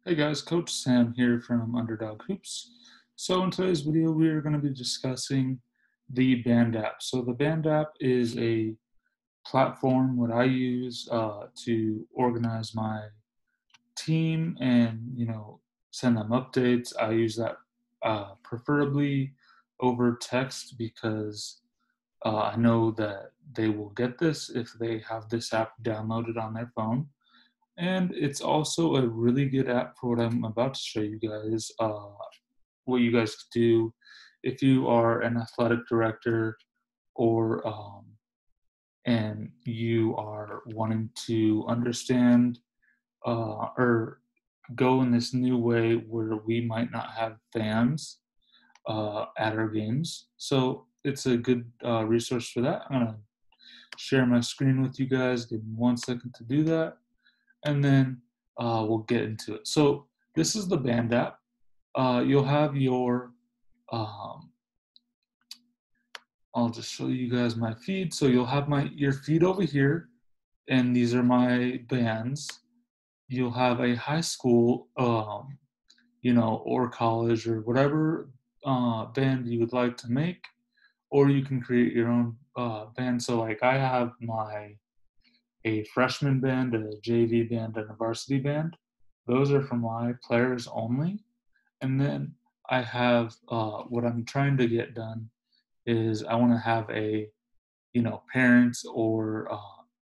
Hey guys, Coach Sam here from Underdog Hoops. So in today's video, we are going to be discussing the Band app. So the Band app is a platform what I use to organize my team and send them updates. I use that preferably over text because I know that they will get this if they have this app downloaded on their phone. And it's also a really good app for what I'm about to show you guys. What you guys could do if you are an athletic director or and you are wanting to understand or go in this new way where we might not have fans at our games. So it's a good resource for that. I'm gonna share my screen with you guys. Give me 1 second to do that, and then we'll get into it. So this is the Band app. You'll have your, um, I'll just show you guys my feed. So you'll have your feed over here, and these are my bands. You'll have a high school, or college or whatever band you would like to make, or you can create your own band. So like I have a freshman band, a JV band, and a varsity band. Those are for my players only. And then I have what I'm trying to get done is I want to have parents or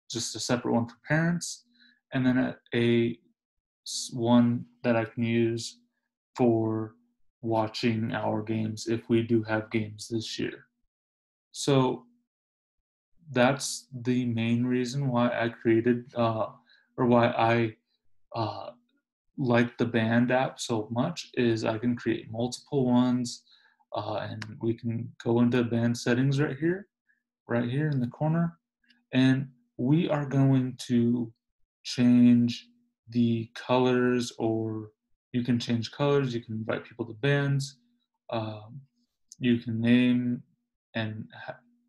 just a separate one for parents, and then one that I can use for watching our games if we do have games this year. So that's the main reason why I created or why I like the Band app so much is I can create multiple ones, and we can go into band settings right here in the corner, and we are going to change the colors, or you can change colors, you can invite people to bands, um, you can name and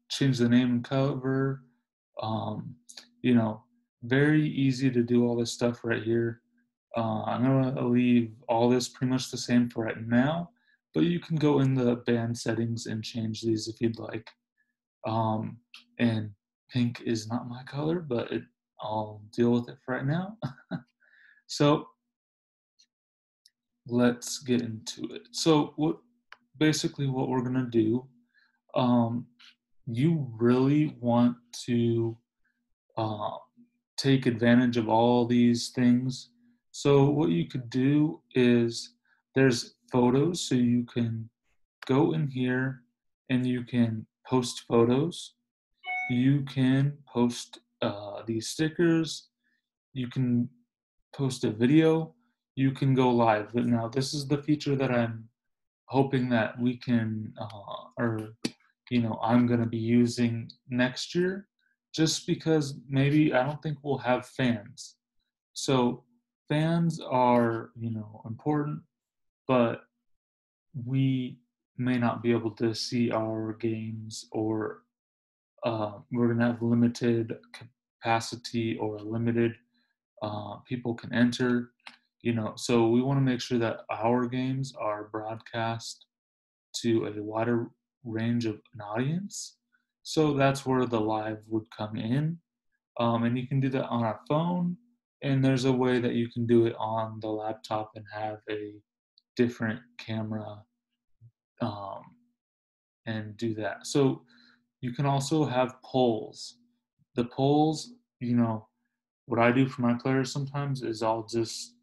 change the name and cover, um, you know, very easy to do all this stuff right here. I'm going to leave all this pretty much the same for right now, but you can go in the band settings and change these if you'd like. And pink is not my color, but I'll deal with it for right now. So let's get into it. So basically what we're going to do, um, you really want to uh, take advantage of all these things. So what you could do is there's photos, so you can go in here and you can post photos. You can post these stickers. You can post a video. You can go live. But now this is the feature that I'm hoping that we can, I'm going to be using next year, just because maybe I don't think we'll have fans. So fans are, important, but we may not be able to see our games, or we're going to have limited capacity or limited people can enter. So we want to make sure that our games are broadcast to a wider range of an audience. So that's where the live would come in. And you can do that on our phone. And there's a way that you can do it on the laptop and have a different camera um, and do that. So you can also have polls. The polls, what I do for my players sometimes is I'll just,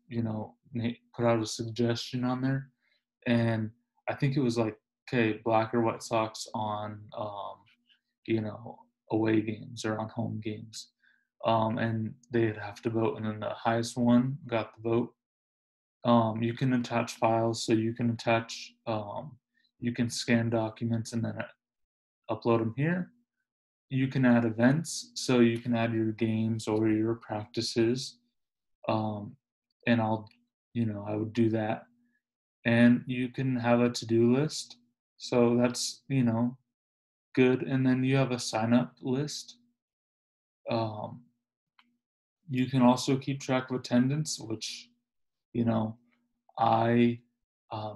put out a suggestion on there. And I think it was like, okay, Black or White Sox on, you know, away games or on home games. And they'd have to vote, and then the highest one got the vote. You can attach files, so you can scan documents and then upload them here. You can add events, so you can add your games or your practices, um, and I would do that. And you can have a to-do list, so that's good. And then you have a sign-up list. Um, you can also keep track of attendance, which you know I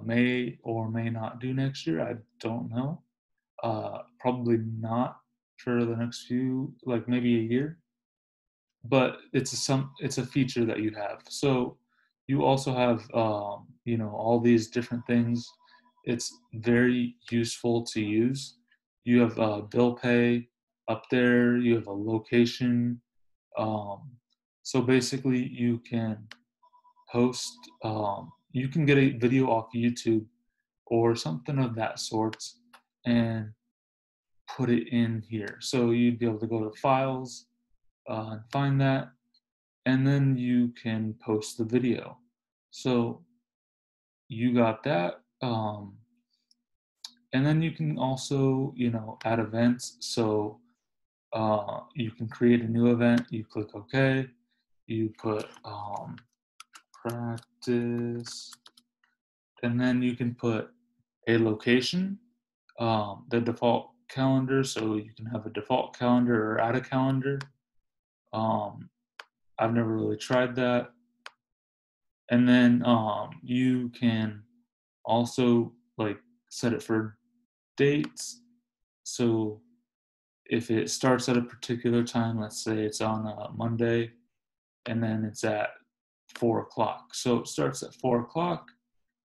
may or may not do next year. I don't know. Probably not for the next few, like maybe a year. But it's a feature that you have. So you also have all these different things. It's very useful to use. You have bill pay up there. You have a location. Um, so basically, you can post. You can get a video off YouTube or something of that sort, and put it in here. So you'd be able to go to files and find that, and then you can post the video. So you got that. And then you can also, add events. So you can create a new event. You click OK. You put practice, and then you can put a location, the default calendar. So you can have a default calendar or add a calendar. Um, I've never really tried that. And then you can also like set it for dates. So if it starts at a particular time, let's say it's on a Monday, and then it's at 4 o'clock. So it starts at 4 o'clock,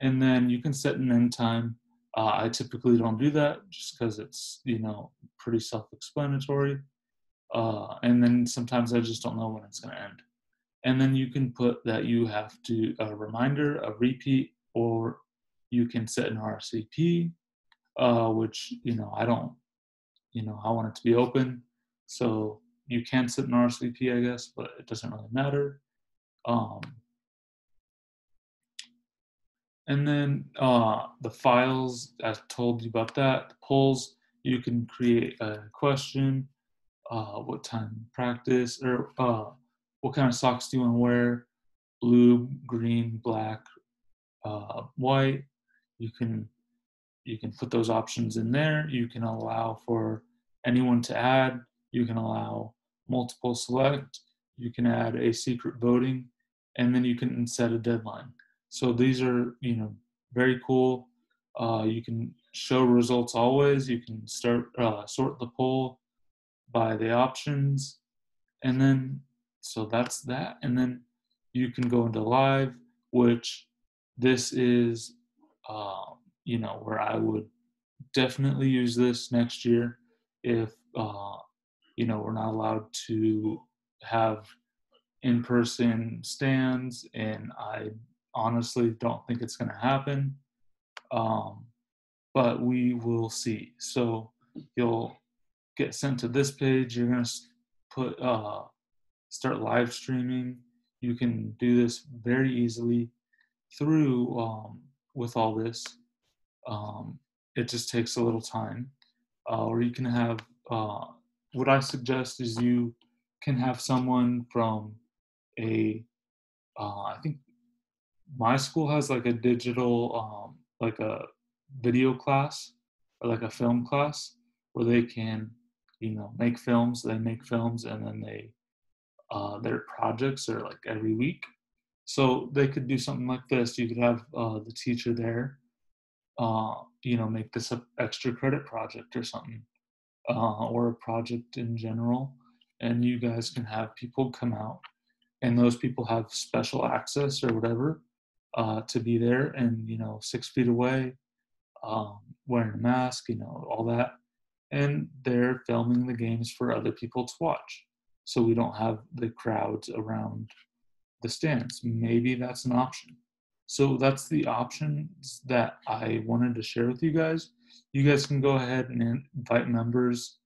and then you can set an end time. I typically don't do that just because it's pretty self-explanatory. And then sometimes I just don't know when it's going to end. And then you can put that you have to a reminder, a repeat, or you can set an RSVP, which I don't, I want it to be open, so you can set an RSVP, I guess, but it doesn't really matter. Um, and then the files, I told you about that. The polls, you can create a question, what time practice, or what kind of socks do you want to wear, blue, green, black, white. You can put those options in there. You can allow for anyone to add. You can allow multiple select. You can add a secret voting, and then you can set a deadline. So these are very cool. You can show results always. You can sort the poll by the options, and then so that's that. And then you can go into live, which this is where I would definitely use this next year if we're not allowed to have in-person stands, and I honestly don't think it's going to happen. um, but we will see. So you'll get sent to this page. You're going to put start live streaming. You can do this very easily through with all this. um, it just takes a little time. Or you can have, what I suggest is you can have someone from I think my school has like a digital, like a video class or like a film class where they can, make films. They make films, and then their projects are like every week. So they could do something like this. You could have the teacher there, make this a extra credit project or something, or a project in general. And you guys can have people come out, and those people have special access or whatever, to be there, and 6 feet away, wearing a mask, all that. And they're filming the games for other people to watch. So we don't have the crowds around the stands. Maybe that's an option. So that's the options that I wanted to share with you guys. You guys can go ahead and invite members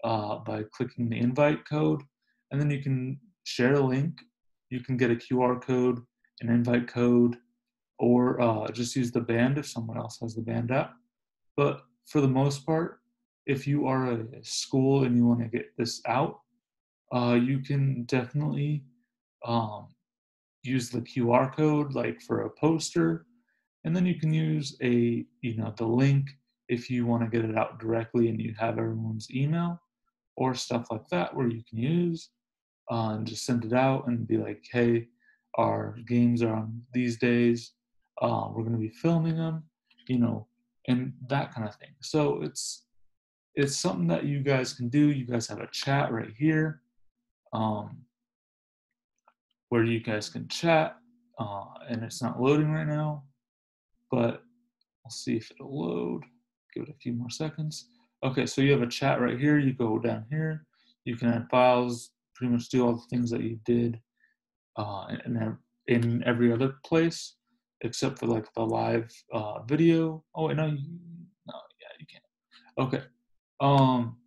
by clicking the invite code, and then you can share a link. You can get a QR code, an invite code, or just use the band if someone else has the band app. But for the most part, if you are a school and you want to get this out, you can definitely um, use the QR code like for a poster, and then you can use the link if you want to get it out directly and you have everyone's email or stuff like that where you can use, and just send it out and be like, hey, our games are on these days. We're going to be filming them, you know, and that kind of thing. So it's something that you guys can do. You guys have a chat right here, um, where you guys can chat, and it's not loading right now, but we'll see if it'll load. Give it a few more seconds. Okay, so you have a chat right here. You go down here. You can add files, pretty much do all the things that you did in every other place, except for like the live video. Oh wait, no, no, yeah, you can't. Okay, um,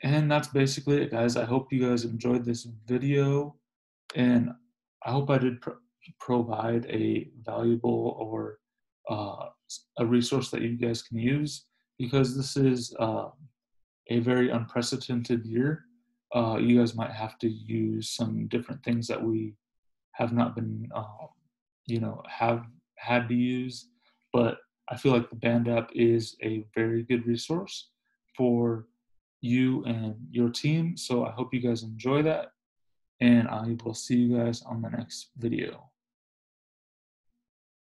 and that's basically it, guys. I hope you guys enjoyed this video, and I hope I did provide a valuable or a resource that you guys can use, because this is a very unprecedented year. You guys might have to use some different things that we have not been, have had to use. But I feel like the Band app is a very good resource for you and your team. So I hope you guys enjoy that, and I will see you guys on the next video.